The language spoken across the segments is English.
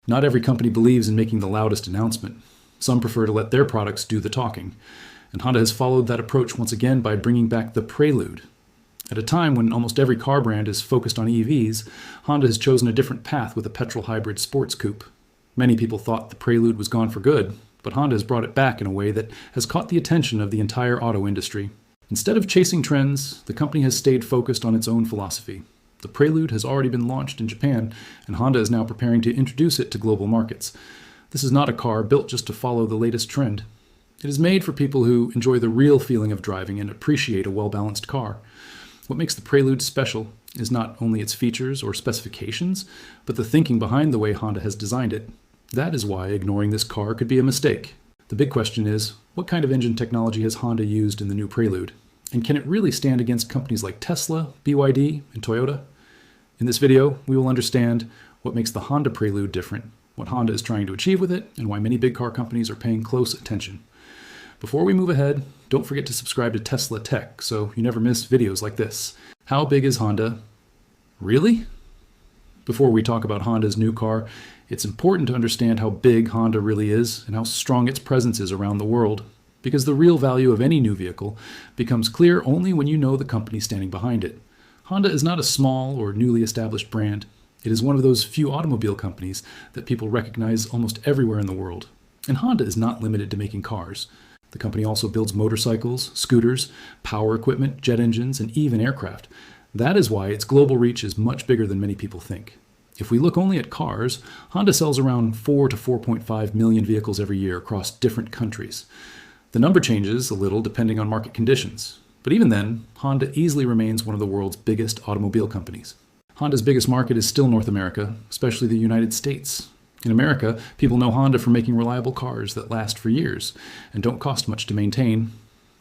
Not every company believes in making the loudest announcement. Some prefer to let their products do the talking. And Honda has followed that approach once again by bringing back the Prelude. At a time when almost every car brand is focused on EVs, Honda has chosen a different path with a petrol hybrid sports coupe. Many people thought the Prelude was gone for good, but Honda has brought it back in a way that has caught the attention of the entire auto industry. Instead of chasing trends, the company has stayed focused on its own philosophy. The Prelude has already been launched in Japan, and Honda is now preparing to introduce it to global markets. This is not a car built just to follow the latest trend. It is made for people who enjoy the real feeling of driving and appreciate a well-balanced car. What makes the Prelude special is not only its features or specifications, but the thinking behind the way Honda has designed it. That is why ignoring this car could be a mistake. The big question is, what kind of engine technology has Honda used in the new Prelude? And can it really stand against companies like Tesla, BYD, and Toyota? In this video, we will understand what makes the Honda Prelude different, what Honda is trying to achieve with it, and why many big car companies are paying close attention. Before we move ahead, don't forget to subscribe to Tesla Tech so you never miss videos like this. How big is Honda? Really? Before we talk about Honda's new car, it's important to understand how big Honda really is and how strong its presence is around the world, because the real value of any new vehicle becomes clear only when you know the company standing behind it. Honda is not a small or newly established brand. It is one of those few automobile companies that people recognize almost everywhere in the world. And Honda is not limited to making cars. The company also builds motorcycles, scooters, power equipment, jet engines, and even aircraft. That is why its global reach is much bigger than many people think. If we look only at cars, Honda sells around 4 to 4.5 million vehicles every year across different countries. The number changes a little depending on market conditions. But even then, Honda easily remains one of the world's biggest automobile companies. Honda's biggest market is still North America, especially the United States. In America, people know Honda for making reliable cars that last for years and don't cost much to maintain.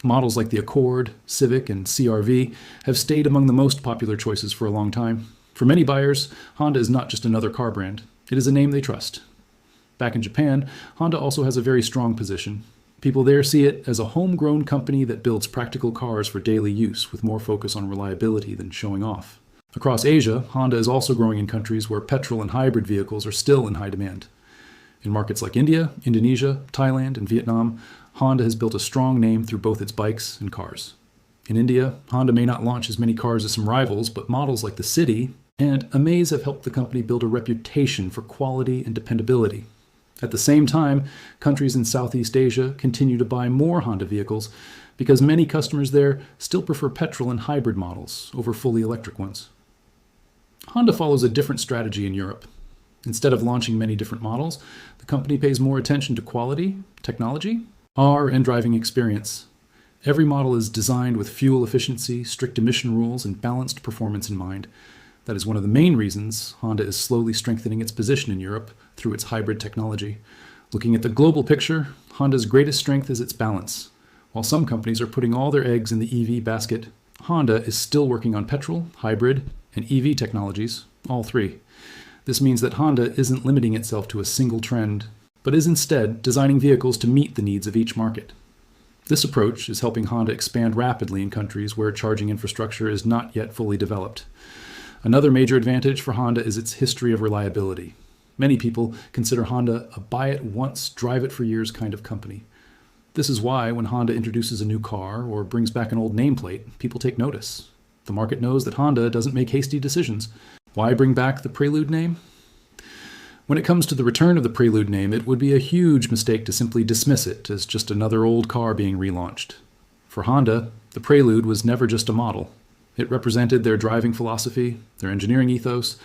Models like the Accord, Civic, and CR-V have stayed among the most popular choices for a long time. For many buyers, Honda is not just another car brand. It is a name they trust. Back in Japan, Honda also has a very strong position. People there see it as a homegrown company that builds practical cars for daily use with more focus on reliability than showing off. Across Asia, Honda is also growing in countries where petrol and hybrid vehicles are still in high demand. In markets like India, Indonesia, Thailand, and Vietnam, Honda has built a strong name through both its bikes and cars. In India, Honda may not launch as many cars as some rivals, but models like the City and Amaze have helped the company build a reputation for quality and dependability. At the same time, countries in Southeast Asia continue to buy more Honda vehicles because many customers there still prefer petrol and hybrid models over fully electric ones. Honda follows a different strategy in Europe. Instead of launching many different models, the company pays more attention to quality, technology, and driving experience. Every model is designed with fuel efficiency, strict emission rules, and balanced performance in mind. That is one of the main reasons Honda is slowly strengthening its position in Europe through its hybrid technology. Looking at the global picture, Honda's greatest strength is its balance. While some companies are putting all their eggs in the EV basket, Honda is still working on petrol, hybrid, and EV technologies, all three. This means that Honda isn't limiting itself to a single trend, but is instead designing vehicles to meet the needs of each market. This approach is helping Honda expand rapidly in countries where charging infrastructure is not yet fully developed. Another major advantage for Honda is its history of reliability. Many people consider Honda a buy it once, drive it for years kind of company. This is why when Honda introduces a new car or brings back an old nameplate, people take notice. The market knows that Honda doesn't make hasty decisions. Why bring back the Prelude name? When it comes to the return of the Prelude name, it would be a huge mistake to simply dismiss it as just another old car being relaunched. For Honda, the Prelude was never just a model. It represented their driving philosophy, their engineering ethos,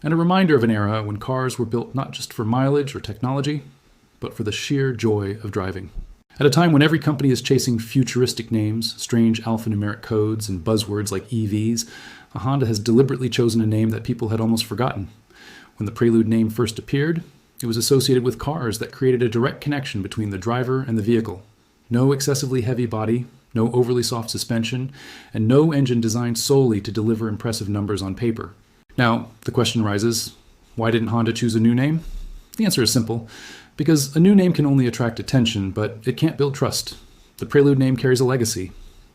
and a reminder of an era when cars were built not just for mileage or technology, but for the sheer joy of driving. At a time when every company is chasing futuristic names, strange alphanumeric codes, and buzzwords like EVs, Honda has deliberately chosen a name that people had almost forgotten. When the Prelude name first appeared, it was associated with cars that created a direct connection between the driver and the vehicle. No excessively heavy body, no overly soft suspension, and no engine designed solely to deliver impressive numbers on paper. Now, the question arises, why didn't Honda choose a new name? The answer is simple. Because a new name can only attract attention, but it can't build trust. The Prelude name carries a legacy.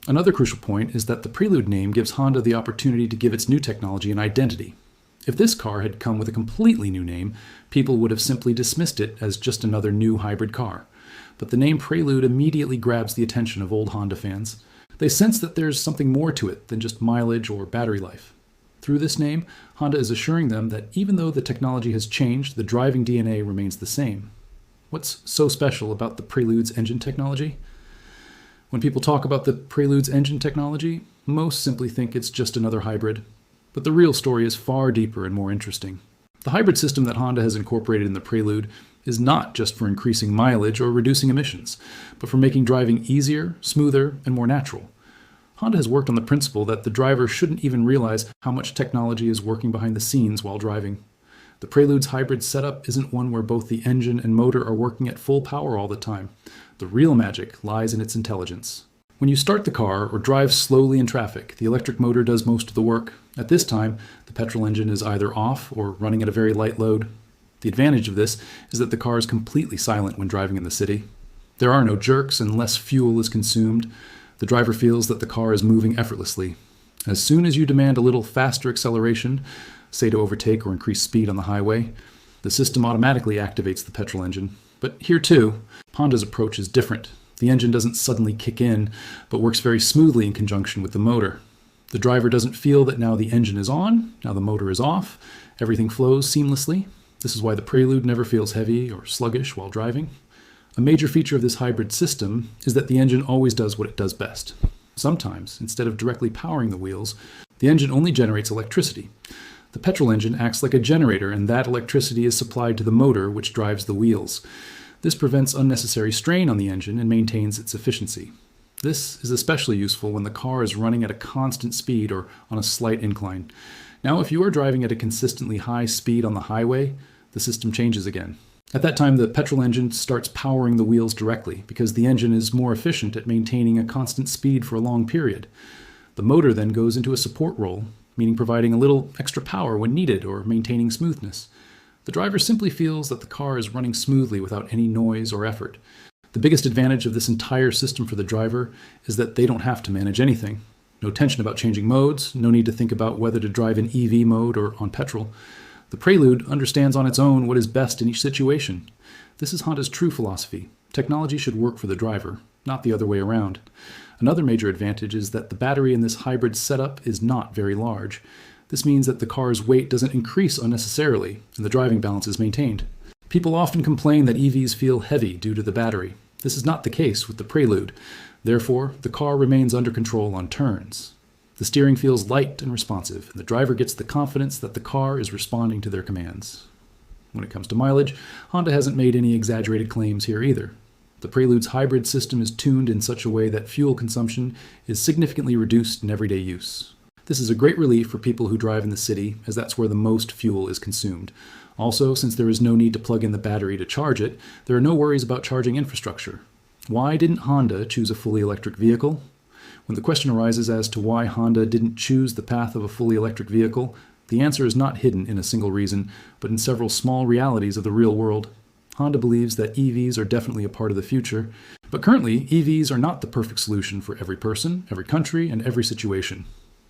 Another crucial point is that the Prelude name gives Honda the opportunity to give its new technology an identity. If this car had come with a completely new name, people would have simply dismissed it as just another new hybrid car. But the name Prelude immediately grabs the attention of old Honda fans. They sense that there's something more to it than just mileage or battery life. Through this name, Honda is assuring them that even though the technology has changed, the driving DNA remains the same. What's so special about the Prelude's engine technology? When people talk about the Prelude's engine technology, most simply think it's just another hybrid. But the real story is far deeper and more interesting. The hybrid system that Honda has incorporated in the Prelude is not just for increasing mileage or reducing emissions, but for making driving easier, smoother, and more natural. Honda has worked on the principle that the driver shouldn't even realize how much technology is working behind the scenes while driving. The Prelude's hybrid setup isn't one where both the engine and motor are working at full power all the time. The real magic lies in its intelligence. When you start the car or drive slowly in traffic, the electric motor does most of the work. At this time, the petrol engine is either off or running at a very light load. The advantage of this is that the car is completely silent when driving in the city. There are no jerks and less fuel is consumed. The driver feels that the car is moving effortlessly. As soon as you demand a little faster acceleration, say to overtake or increase speed on the highway, the system automatically activates the petrol engine. But here too, Honda's approach is different. The engine doesn't suddenly kick in, but works very smoothly in conjunction with the motor. The driver doesn't feel that now the engine is on, now the motor is off. Everything flows seamlessly. This is why the Prelude never feels heavy or sluggish while driving. A major feature of this hybrid system is that the engine always does what it does best. Sometimes, instead of directly powering the wheels, the engine only generates electricity. The petrol engine acts like a generator, and that electricity is supplied to the motor, which drives the wheels. This prevents unnecessary strain on the engine and maintains its efficiency. This is especially useful when the car is running at a constant speed or on a slight incline. Now, if you are driving at a consistently high speed on the highway, the system changes again. At that time, the petrol engine starts powering the wheels directly because the engine is more efficient at maintaining a constant speed for a long period. The motor then goes into a support role, meaning providing a little extra power when needed or maintaining smoothness. The driver simply feels that the car is running smoothly without any noise or effort. The biggest advantage of this entire system for the driver is that they don't have to manage anything. No tension about changing modes, no need to think about whether to drive in EV mode or on petrol. The Prelude understands on its own what is best in each situation. This is Honda's true philosophy. Technology should work for the driver, not the other way around. Another major advantage is that the battery in this hybrid setup is not very large. This means that the car's weight doesn't increase unnecessarily, and the driving balance is maintained. People often complain that EVs feel heavy due to the battery. This is not the case with the Prelude. Therefore, the car remains under control on turns. The steering feels light and responsive, and the driver gets the confidence that the car is responding to their commands. When it comes to mileage, Honda hasn't made any exaggerated claims here either. The Prelude's hybrid system is tuned in such a way that fuel consumption is significantly reduced in everyday use. This is a great relief for people who drive in the city, as that's where the most fuel is consumed. Also, since there is no need to plug in the battery to charge it, there are no worries about charging infrastructure. Why didn't Honda choose a fully electric vehicle? When the question arises as to why Honda didn't choose the path of a fully electric vehicle, the answer is not hidden in a single reason, but in several small realities of the real world. Honda believes that EVs are definitely a part of the future, but currently EVs are not the perfect solution for every person, every country, and every situation.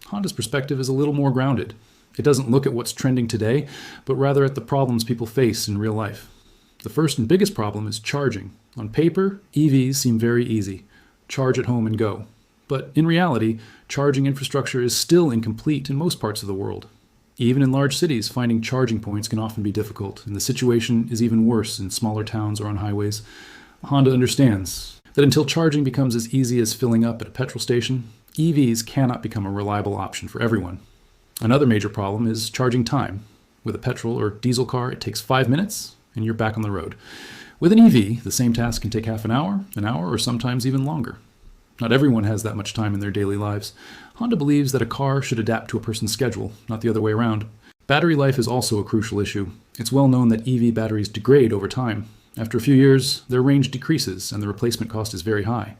Honda's perspective is a little more grounded. It doesn't look at what's trending today, but rather at the problems people face in real life. The first and biggest problem is charging. On paper, EVs seem very easy. Charge at home and go. But in reality, charging infrastructure is still incomplete in most parts of the world. Even in large cities, finding charging points can often be difficult, and the situation is even worse in smaller towns or on highways. Honda understands that until charging becomes as easy as filling up at a petrol station, EVs cannot become a reliable option for everyone. Another major problem is charging time. With a petrol or diesel car, it takes 5 minutes, and you're back on the road. With an EV, the same task can take half an hour, or sometimes even longer. Not everyone has that much time in their daily lives. Honda believes that a car should adapt to a person's schedule, not the other way around. Battery life is also a crucial issue. It's well known that EV batteries degrade over time. After a few years, their range decreases and the replacement cost is very high.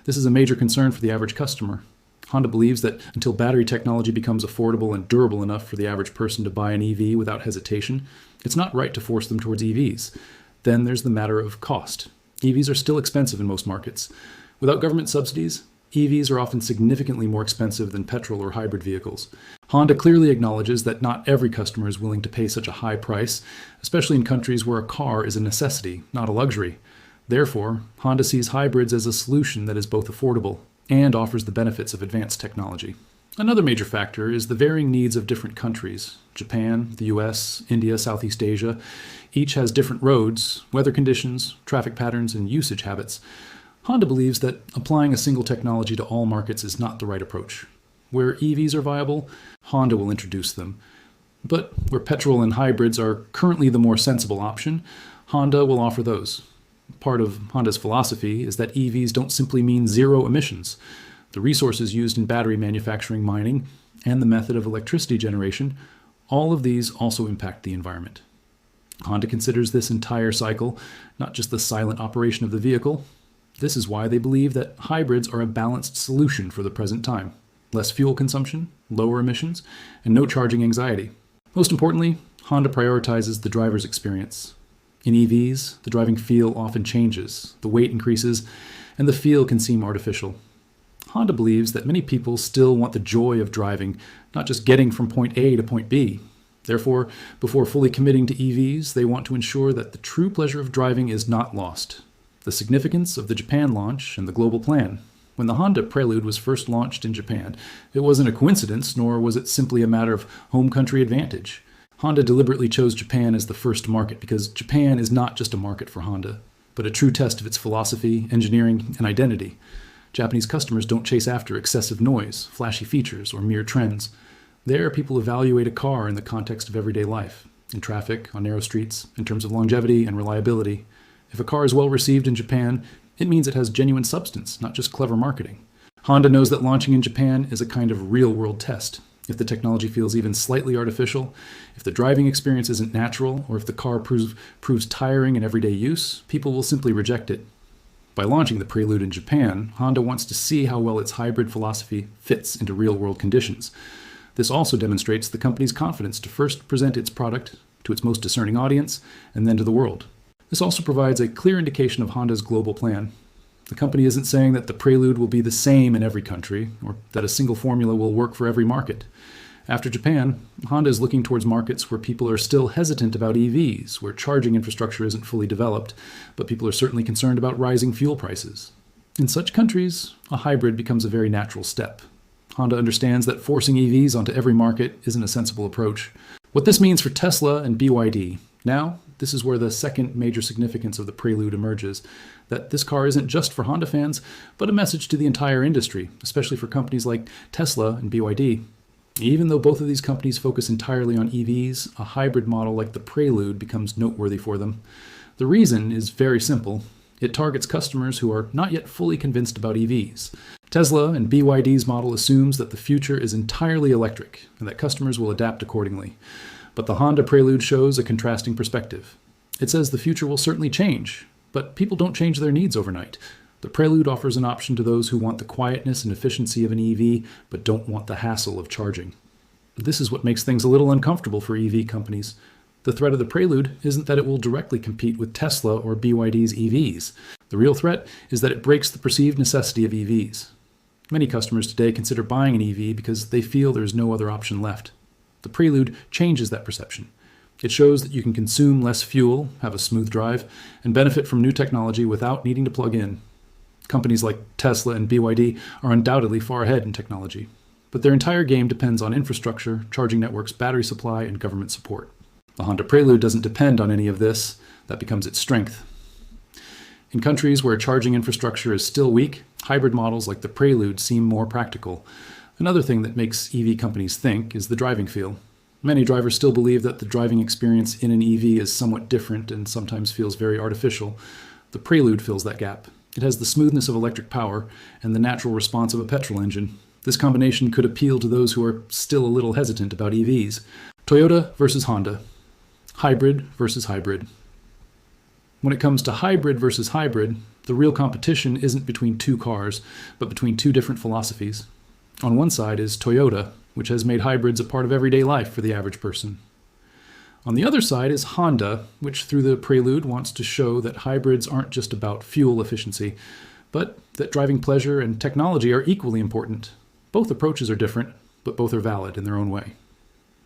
This is a major concern for the average customer. Honda believes that until battery technology becomes affordable and durable enough for the average person to buy an EV without hesitation, it's not right to force them towards EVs. Then there's the matter of cost. EVs are still expensive in most markets. Without government subsidies, EVs are often significantly more expensive than petrol or hybrid vehicles. Honda clearly acknowledges that not every customer is willing to pay such a high price, especially in countries where a car is a necessity, not a luxury. Therefore, Honda sees hybrids as a solution that is both affordable and offers the benefits of advanced technology. Another major factor is the varying needs of different countries. Japan, the US, India, Southeast Asia, each has different roads, weather conditions, traffic patterns, and usage habits. Honda believes that applying a single technology to all markets is not the right approach. Where EVs are viable, Honda will introduce them. But where petrol and hybrids are currently the more sensible option, Honda will offer those. Part of Honda's philosophy is that EVs don't simply mean zero emissions. The resources used in battery manufacturing, mining, and the method of electricity generation, all of these also impact the environment. Honda considers this entire cycle, not just the silent operation of the vehicle. This is why they believe that hybrids are a balanced solution for the present time. Less fuel consumption, lower emissions, and no charging anxiety. Most importantly, Honda prioritizes the driver's experience. In EVs, the driving feel often changes, the weight increases, and the feel can seem artificial. Honda believes that many people still want the joy of driving, not just getting from point A to point B. Therefore, before fully committing to EVs, they want to ensure that the true pleasure of driving is not lost. The significance of the Japan launch and the global plan. When the Honda Prelude was first launched in Japan, it wasn't a coincidence, nor was it simply a matter of home country advantage. Honda deliberately chose Japan as the first market because Japan is not just a market for Honda, but a true test of its philosophy, engineering, and identity. Japanese customers don't chase after excessive noise, flashy features, or mere trends. There, people evaluate a car in the context of everyday life, in traffic, on narrow streets, in terms of longevity and reliability. If a car is well received in Japan, it means it has genuine substance, not just clever marketing. Honda knows that launching in Japan is a kind of real-world test. If the technology feels even slightly artificial, if the driving experience isn't natural, or if the car proves tiring in everyday use, people will simply reject it. By launching the Prelude in Japan, Honda wants to see how well its hybrid philosophy fits into real-world conditions. This also demonstrates the company's confidence to first present its product to its most discerning audience, and then to the world. This also provides a clear indication of Honda's global plan. The company isn't saying that the Prelude will be the same in every country, or that a single formula will work for every market. After Japan, Honda is looking towards markets where people are still hesitant about EVs, where charging infrastructure isn't fully developed, but people are certainly concerned about rising fuel prices. In such countries, a hybrid becomes a very natural step. Honda understands that forcing EVs onto every market isn't a sensible approach. What this means for Tesla and BYD. Now, this is where the second major significance of the Prelude emerges, that this car isn't just for Honda fans, but a message to the entire industry, especially for companies like Tesla and BYD. Even though both of these companies focus entirely on EVs, a hybrid model like the Prelude becomes noteworthy for them. The reason is very simple. It targets customers who are not yet fully convinced about EVs. Tesla and BYD's model assumes that the future is entirely electric and that customers will adapt accordingly. But the Honda Prelude shows a contrasting perspective. It says the future will certainly change, but people don't change their needs overnight. The Prelude offers an option to those who want the quietness and efficiency of an EV, but don't want the hassle of charging. This is what makes things a little uncomfortable for EV companies. The threat of the Prelude isn't that it will directly compete with Tesla or BYD's EVs. The real threat is that it breaks the perceived necessity of EVs. Many customers today consider buying an EV because they feel there's no other option left. The Prelude changes that perception. It shows that you can consume less fuel, have a smooth drive, and benefit from new technology without needing to plug in. Companies like Tesla and BYD are undoubtedly far ahead in technology, but their entire game depends on infrastructure, charging networks, battery supply, and government support. The Honda Prelude doesn't depend on any of this. That becomes its strength. In countries where charging infrastructure is still weak, hybrid models like the Prelude seem more practical. Another thing that makes EV companies think is the driving feel. Many drivers still believe that the driving experience in an EV is somewhat different and sometimes feels very artificial. The Prelude fills that gap. It has the smoothness of electric power and the natural response of a petrol engine. This combination could appeal to those who are still a little hesitant about EVs. Toyota versus Honda. Hybrid versus hybrid. When it comes to hybrid versus hybrid, the real competition isn't between two cars, but between two different philosophies. On one side is Toyota, which has made hybrids a part of everyday life for the average person. On the other side is Honda, which through the Prelude wants to show that hybrids aren't just about fuel efficiency, but that driving pleasure and technology are equally important. Both approaches are different, but both are valid in their own way.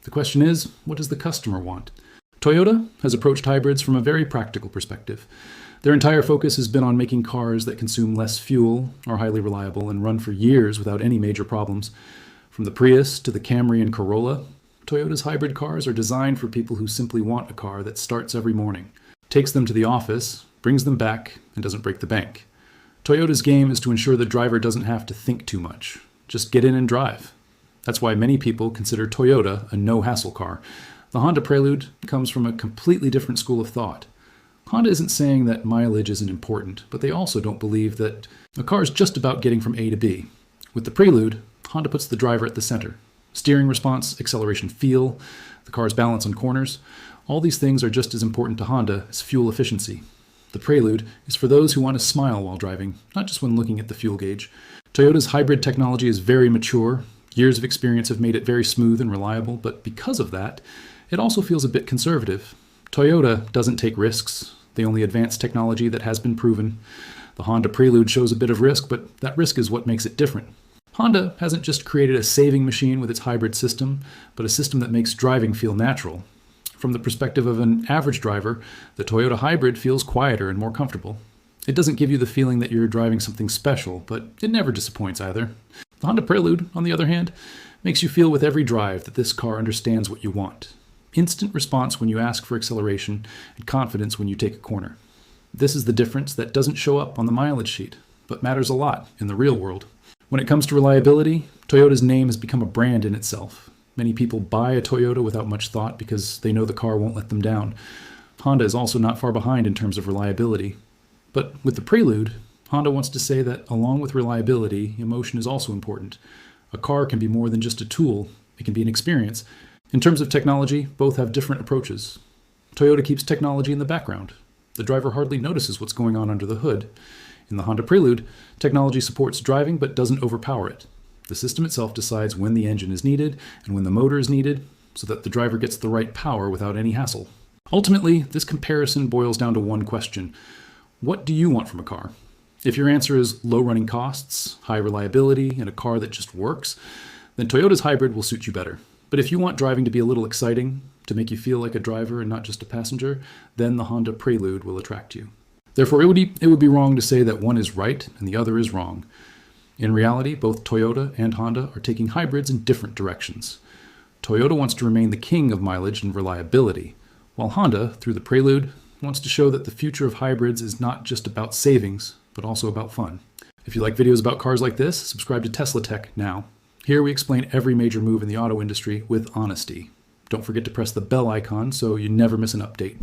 The question is, what does the customer want? Toyota has approached hybrids from a very practical perspective. Their entire focus has been on making cars that consume less fuel, are highly reliable, and run for years without any major problems. From the Prius to the Camry and Corolla, Toyota's hybrid cars are designed for people who simply want a car that starts every morning, takes them to the office, brings them back, and doesn't break the bank. Toyota's game is to ensure the driver doesn't have to think too much. Just get in and drive. That's why many people consider Toyota a no-hassle car. The Honda Prelude comes from a completely different school of thought. Honda isn't saying that mileage isn't important, but they also don't believe that a car is just about getting from A to B. With the Prelude, Honda puts the driver at the center. Steering response, acceleration feel, the car's balance on corners, all these things are just as important to Honda as fuel efficiency. The Prelude is for those who want to smile while driving, not just when looking at the fuel gauge. Toyota's hybrid technology is very mature. Years of experience have made it very smooth and reliable, but because of that, it also feels a bit conservative. Toyota doesn't take risks. They only advance technology that has been proven. The Honda Prelude shows a bit of risk, but that risk is what makes it different. Honda hasn't just created a saving machine with its hybrid system, but a system that makes driving feel natural. From the perspective of an average driver, the Toyota Hybrid feels quieter and more comfortable. It doesn't give you the feeling that you're driving something special, but it never disappoints either. The Honda Prelude, on the other hand, makes you feel with every drive that this car understands what you want. Instant response when you ask for acceleration, and confidence when you take a corner. This is the difference that doesn't show up on the mileage sheet, but matters a lot in the real world. When it comes to reliability, Toyota's name has become a brand in itself. Many people buy a Toyota without much thought because they know the car won't let them down. Honda is also not far behind in terms of reliability. But with the Prelude, Honda wants to say that along with reliability, emotion is also important. A car can be more than just a tool, it can be an experience. In terms of technology, both have different approaches. Toyota keeps technology in the background. The driver hardly notices what's going on under the hood. In the Honda Prelude, technology supports driving but doesn't overpower it. The system itself decides when the engine is needed and when the motor is needed, so that the driver gets the right power without any hassle. Ultimately, this comparison boils down to one question. What do you want from a car? If your answer is low running costs, high reliability, and a car that just works, then Toyota's hybrid will suit you better. But if you want driving to be a little exciting, to make you feel like a driver and not just a passenger, then the Honda Prelude will attract you. Therefore, it would be wrong to say that one is right and the other is wrong. In reality, both Toyota and Honda are taking hybrids in different directions. Toyota wants to remain the king of mileage and reliability, while Honda, through the Prelude, wants to show that the future of hybrids is not just about savings, but also about fun. If you like videos about cars like this, subscribe to Tesla Tech now. Here we explain every major move in the auto industry with honesty. Don't forget to press the bell icon so you never miss an update.